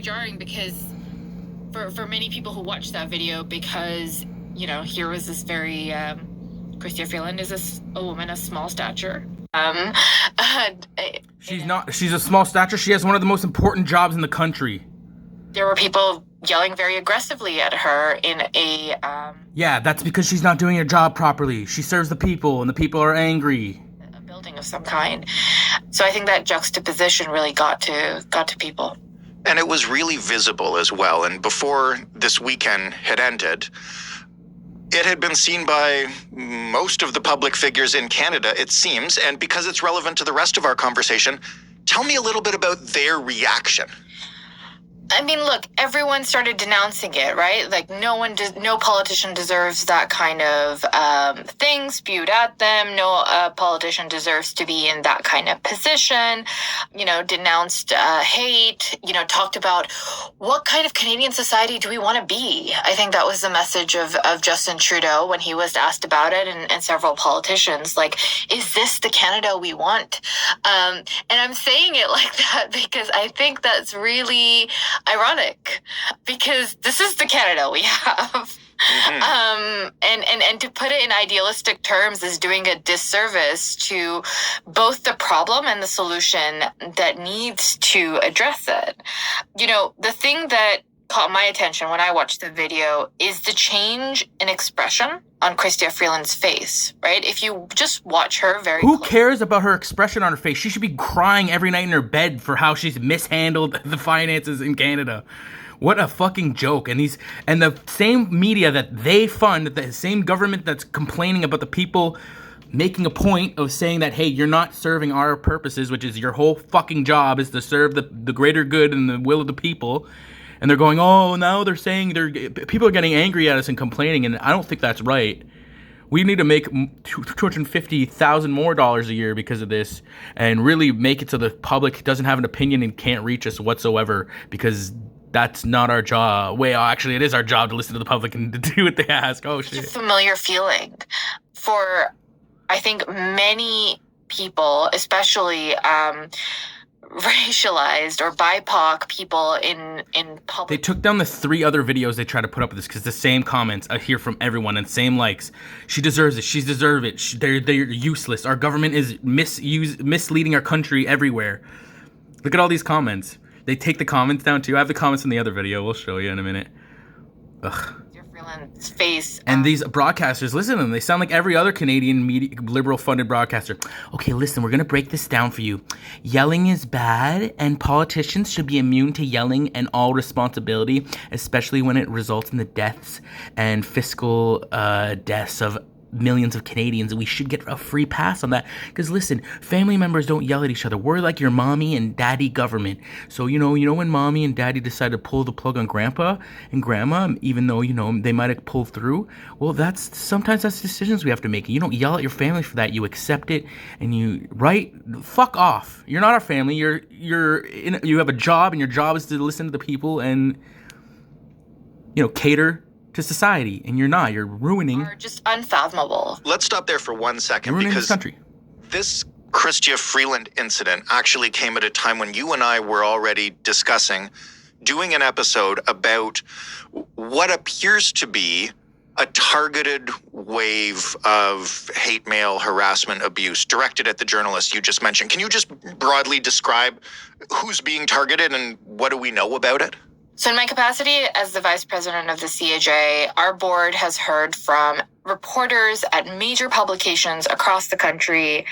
very jarring because for many people who watched that video, because, you know, here was this very, Chrystia Freeland is a woman of small stature. She's a small stature. She has one of the most important jobs in the country. There were people yelling very aggressively at her in a, Yeah, that's because she's not doing her job properly. She serves the people, and the people are angry. A building of some kind. So I think that juxtaposition really got to people. And it was really visible as well. And before this weekend had ended, it had been seen by most of the public figures in Canada, it seems. And because it's relevant to the rest of our conversation, tell me a little bit about their reaction. I mean, look, everyone started denouncing it, right? Like, no politician deserves that kind of thing spewed at them. No politician deserves to be in that kind of position. You know, denounced hate, you know, talked about what kind of Canadian society do we want to be? I think that was the message of Justin Trudeau when he was asked about it, and several politicians. Like, is this the Canada we want? And I'm saying it like that because I think that's really ironic, because this is the Canada we have. Mm-hmm. And to put it in idealistic terms is doing a disservice to both the problem and the solution that needs to address it. You know, the thing that caught my attention when I watched the video is the change in expression on Chrystia Freeland's face, right? If you just watch her very Who cares about her expression on her face? She should be crying every night in her bed for how she's mishandled the finances in Canada. What a fucking joke. And the same media that they fund, the same government that's complaining about the people making a point of saying that, hey, you're not serving our purposes, which is your whole fucking job is to serve the greater good and the will of the people. And they're going, oh, now they're saying people are getting angry at us and complaining, and I don't think that's right. We need to make $250,000 more a year because of this, and really make it so the public doesn't have an opinion and can't reach us whatsoever, because that's not our job. Well, actually, it is our job to listen to the public and to do what they ask. Oh, shit. It's a familiar feeling for, I think, many people, especially racialized or BIPOC people in public. They took down the 3 other videos they tried to put up with this because the same comments I hear from everyone and same likes. She deserves it. She deserves it. They're useless. Our government is misleading our country everywhere. Look at all these comments. They take the comments down too. I have the comments in the other video. We'll show you in a minute. Ugh. Face. And these broadcasters, listen to them. They sound like every other Canadian liberal-funded broadcaster. Okay, listen, we're going to break this down for you. Yelling is bad, and politicians should be immune to yelling and all responsibility, especially when it results in the deaths and fiscal deaths of millions of Canadians. We should get a free pass on that. Because listen, family members don't yell at each other. We're like your mommy and daddy government. So, you know when mommy and daddy decide to pull the plug on grandpa and grandma, even though, they might have pulled through, well, sometimes that's decisions we have to make. You don't yell at your family for that. You accept it and fuck off. You're not our family. You have a job, and your job is to listen to the people and, cater to society, and you're ruining. Are just unfathomable. Let's stop there for 1 second, because this country. This Chrystia Freeland incident actually came at a time when you and I were already discussing doing an episode about what appears to be a targeted wave of hate mail, harassment, abuse directed at the journalists you just mentioned. Can you just broadly describe who's being targeted and what do we know about it? So in my capacity as the vice president of the CAJ, our board has heard from reporters at major publications across the country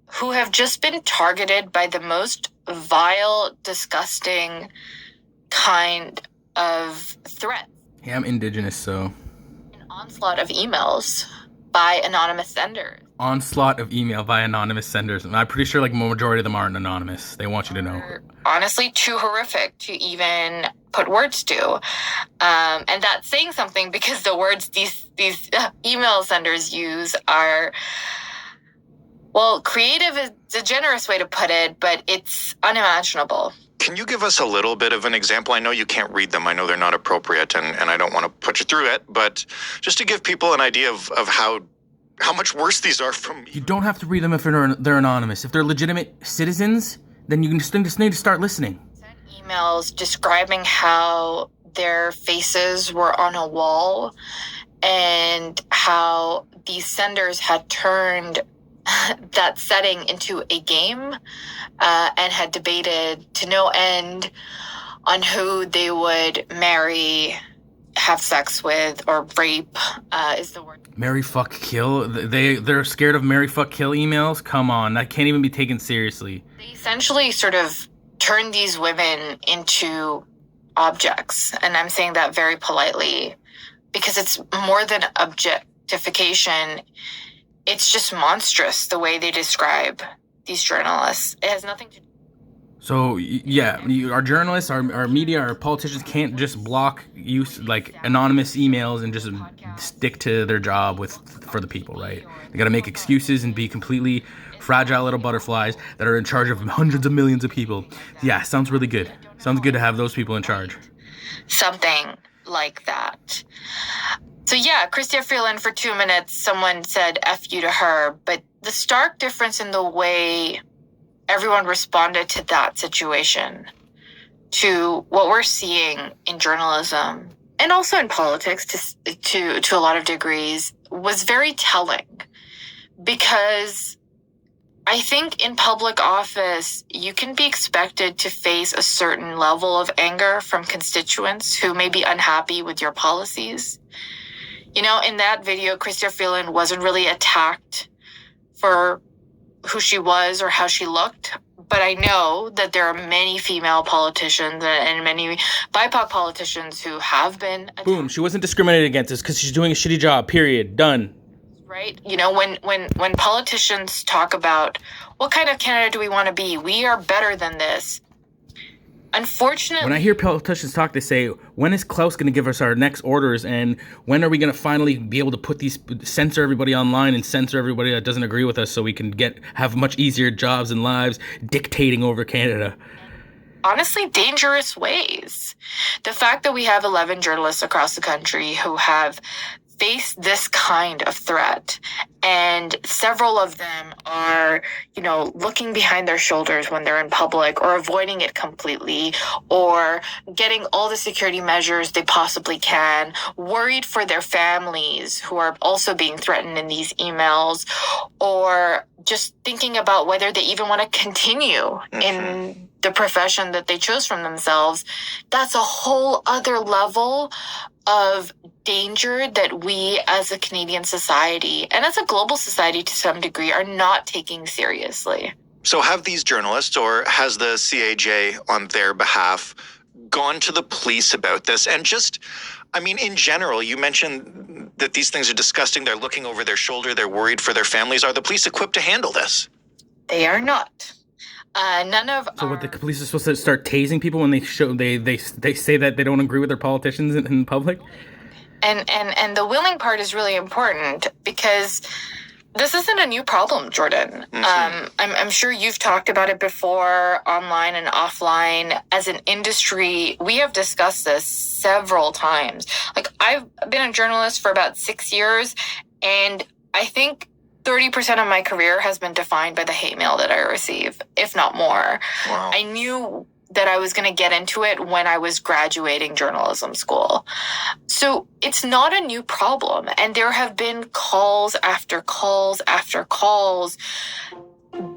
who have just been targeted by the most vile, disgusting kind of threat. Yeah, I'm Indigenous, so. An onslaught of emails by anonymous senders. Onslaught of email by anonymous senders. I'm pretty sure majority of them aren't anonymous. They want you to know. Honestly, too horrific to even put words to. And that's saying something, because the words these email senders use are, well, creative is a generous way to put it, but it's unimaginable. Can you give us a little bit of an example? I know you can't read them. I know they're not appropriate, and I don't want to put you through it, but just to give people an idea of how much worse these are from... You don't have to read them if they're anonymous. If they're legitimate citizens, then you just need to start listening. Sent emails describing how their faces were on a wall and how these senders had turned that setting into a game and had debated to no end on who they would marry, have sex with, or rape is the word. Marry, fuck, kill? They're scared of marry, fuck, kill emails? Come on, that can't even be taken seriously. They essentially sort of turn these women into objects. And I'm saying that very politely because it's more than objectification. It's just monstrous the way they describe these journalists. It has nothing to do. So, yeah, our journalists, our media, our politicians can't just block use like anonymous emails and just stick to their job for the people, right? They got to make excuses and be completely fragile little butterflies that are in charge of hundreds of millions of people. Yeah, sounds really good. Sounds good to have those people in charge. Something like that. So yeah, Chrystia Freeland, for 2 minutes, someone said F you to her, but the stark difference in the way everyone responded to that situation, to what we're seeing in journalism and also in politics to a lot of degrees, was very telling. Because I think in public office, you can be expected to face a certain level of anger from constituents who may be unhappy with your policies. You know, in that video, Chrystia Freeland wasn't really attacked for who she was or how she looked. But I know that there are many female politicians and many BIPOC politicians who have been attacked. Boom, she wasn't discriminated against because she's doing a shitty job, period, done. Right? You know, when politicians talk about what kind of Canada do we want to be, we are better than this. Unfortunately, when I hear politicians talk, they say, when is Klaus going to give us our next orders, and when are we going to finally be able to censor everybody online and censor everybody that doesn't agree with us so we can have much easier jobs and lives dictating over Canada? Honestly, dangerous ways. The fact that we have 11 journalists across the country who have faced this kind of threat, and several of them are, you know, looking behind their shoulders when they're in public or avoiding it completely or getting all the security measures they possibly can, worried for their families who are also being threatened in these emails, or just thinking about whether they even want to continue in the profession that they chose from themselves. That's a whole other level of danger that we as a Canadian society and as a global society to some degree are not taking seriously. So have these journalists, or has the CAJ on their behalf, gone to the police about this? And just, I mean, in general, you mentioned that these things are disgusting. They're looking over their shoulder. They're worried for their families. Are the police equipped to handle this? They are not. So what, the police are supposed to start tasing people when they say that they don't agree with their politicians in public? And the willing part is really important because this isn't a new problem, Jordan. I'm sure you've talked about it before, online and offline. As an industry, we have discussed this several times. Like, I've been a journalist for about 6 years, and I think 30% of my career has been defined by the hate mail that I receive, if not more. Wow. I knew that I was going to get into it when I was graduating journalism school. So it's not a new problem. And there have been calls after calls after calls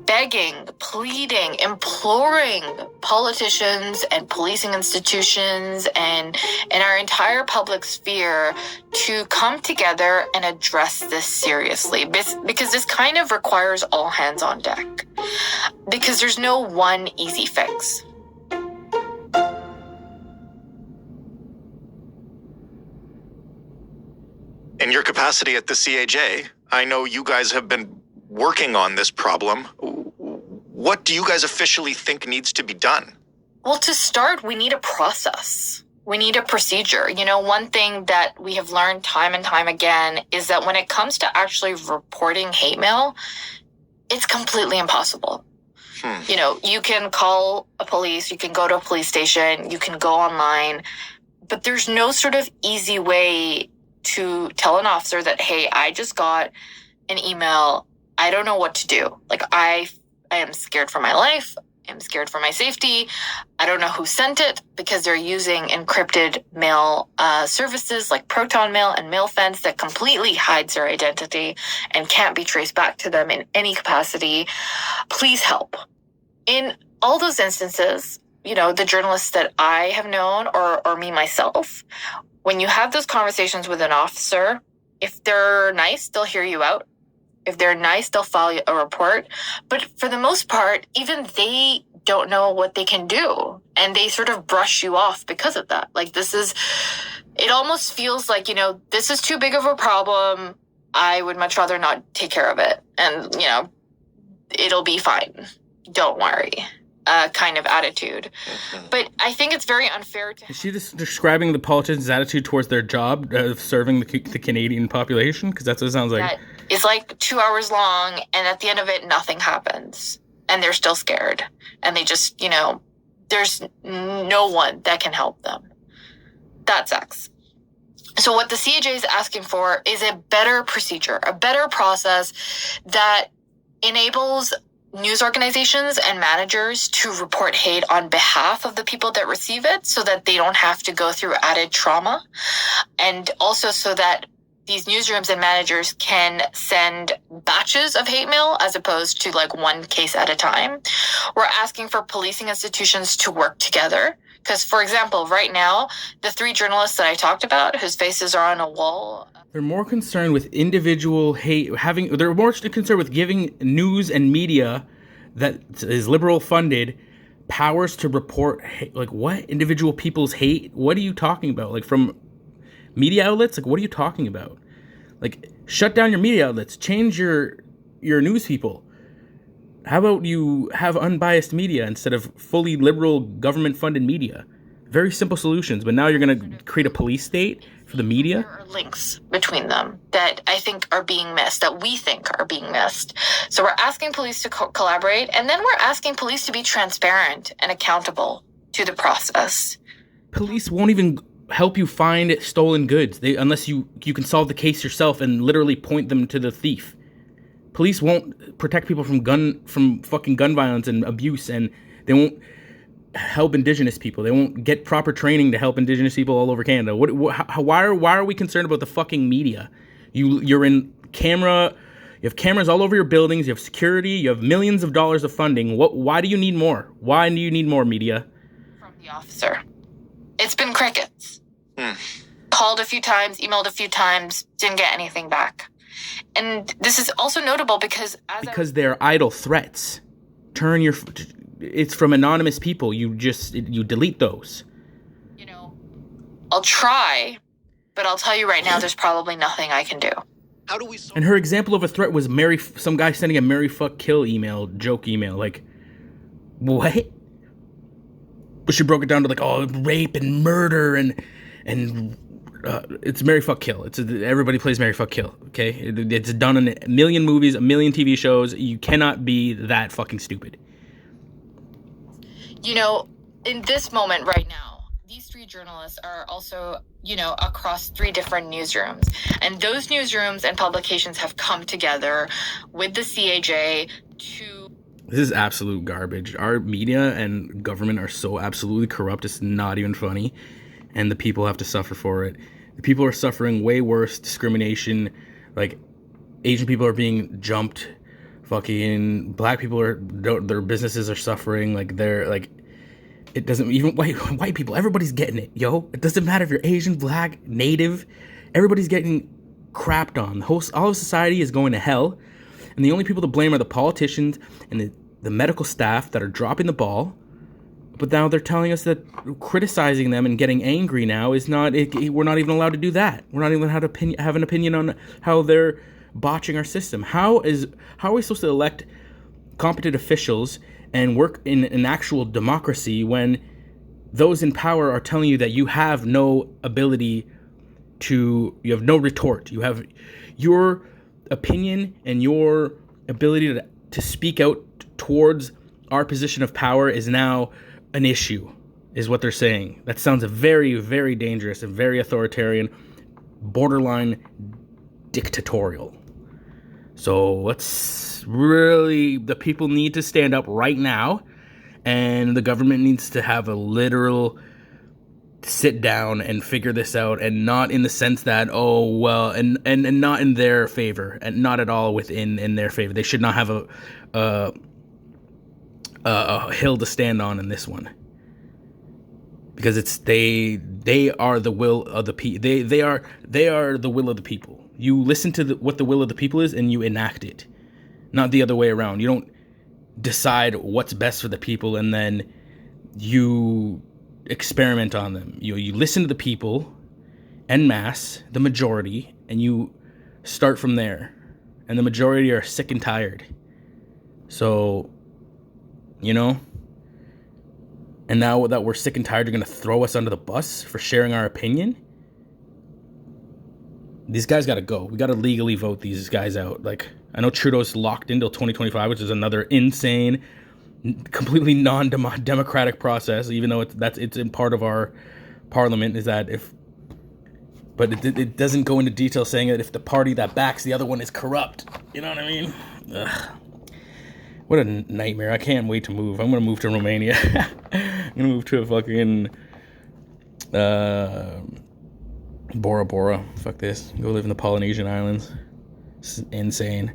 begging, pleading, imploring politicians and policing institutions and our entire public sphere to come together and address this seriously, because this kind of requires all hands on deck, because there's no one easy fix. In your capacity at the CAJ, I know you guys have been working on this problem. What do you guys officially think needs to be done? Well, to start, we need a process. We need a procedure. You know, one thing that we have learned time and time again is that when it comes to actually reporting hate mail, it's completely impossible. You know, you can call a police, you can go to a police station, you can go online, but there's no sort of easy way to tell an officer that, hey, I just got an email. I don't know what to do. Like, I am scared for my life. am scared for my safety. I don't know who sent it because they're using encrypted mail services like Proton Mail and MailFence that completely hides their identity and can't be traced back to them in any capacity. Please help. In all those instances, the journalists that I have known or me myself, when you have those conversations with an officer, if they're nice, they'll hear you out. If they're nice, they'll file a report. But for the most part, even they don't know what they can do. And they sort of brush you off because of that. Like, it almost feels like, this is too big of a problem. I would much rather not take care of it. And, it'll be fine. Don't worry. Kind of attitude. But I think it's very unfair to... Is she just describing the politicians' attitude towards their job of serving the Canadian population? Because that's what it sounds like. That is like 2 hours long, and at the end of it, nothing happens. And they're still scared. And they just, there's no one that can help them. That sucks. So what the CAJ is asking for is a better procedure, a better process that enables news organizations and managers to report hate on behalf of the people that receive it so that they don't have to go through added trauma. And also so that these newsrooms and managers can send batches of hate mail as opposed to like one case at a time. We're asking for policing institutions to work together. Because, for example, right now, the 3 journalists that I talked about whose faces are on a wall... They're more concerned with individual hate, they're more concerned with giving news and media that is liberal funded powers to report hate. Like, what? Individual people's hate? What are you talking about? Like, from media outlets? Like, what are you talking about? Like, shut down your media outlets. Change your news people. How about you have unbiased media instead of fully liberal government-funded media? Very simple solutions, but now you're going to create a police state for the media? There are links between them that I think are being missed, that we think are being missed. So we're asking police to collaborate, and then we're asking police to be transparent and accountable to the process. Police won't even help you find stolen goods unless you can solve the case yourself and literally point them to the thief. Police won't protect people from fucking gun violence and abuse, and they won't help Indigenous people. They won't get proper training to help Indigenous people all over Canada. Why are we concerned about the fucking media? You're in camera. You have cameras all over your buildings. You have security. You have millions of dollars of funding. Why do you need more? Why do you need more media? From the officer. It's been crickets. Called a few times, emailed a few times, didn't get anything back. And this is also notable because they're idle threats. It's from anonymous people. You delete those. I'll try, but I'll tell you right now, there's probably nothing I can do. How do we... And her example of a threat was some guy sending a marry, fuck, kill joke email. Like, what? But she broke it down to like, rape and murder and it's marry, fuck, kill. Everybody plays marry, fuck, kill. Okay, it's done in a million movies, a million TV shows. You cannot be that fucking stupid. In this moment right now, these 3 journalists are also, across 3 different newsrooms. And those newsrooms and publications have come together with the CAJ to... This is absolute garbage. Our media and government are so absolutely corrupt, it's not even funny. And the people have to suffer for it. The people are suffering way worse discrimination. Like, Asian people are being jumped. Fucking black people their businesses are suffering. Like, it doesn't even white people. Everybody's getting it, yo. It doesn't matter if you're Asian, black, native. Everybody's getting crapped on. All of society is going to hell, and the only people to blame are the politicians and the medical staff that are dropping the ball. But now they're telling us that criticizing them and getting angry now is not. We're not even allowed to do that. We're not even allowed to have an opinion on how they're botching our system. How are we supposed to elect competent officials and work in an actual democracy when those in power are telling you that you have no ability you have no retort. You have your opinion and your ability to speak out towards our position of power is now an issue, is what they're saying. That sounds very, very dangerous and very authoritarian, borderline dictatorial. So the people need to stand up right now And the government needs to have a literal sit down and figure this out, and not in the sense that, oh, well, and not in their favor, and not at all in their favor. They should not have a hill to stand on in this one. Because they are the will of the people. They are the will of the people. You listen to what the will of the people is, and you enact it, not the other way around. You don't decide what's best for the people and then you experiment on them. You listen to the people en masse, the majority, and you start from there. And the majority are sick and tired. So, and now that we're sick and tired, you're going to throw us under the bus for sharing our opinion? These guys got to go. We got to legally vote these guys out. Like, I know Trudeau's locked in till 2025, which is another insane, completely non-democratic process, even though it's in part of our parliament, but it doesn't go into detail saying that if the party that backs the other one is corrupt. You know what I mean? Ugh. What a nightmare. I can't wait to move. I'm going to move to Romania. I'm going to move to a fucking Bora Bora. Fuck this. Go live in the Polynesian Islands. This is insane.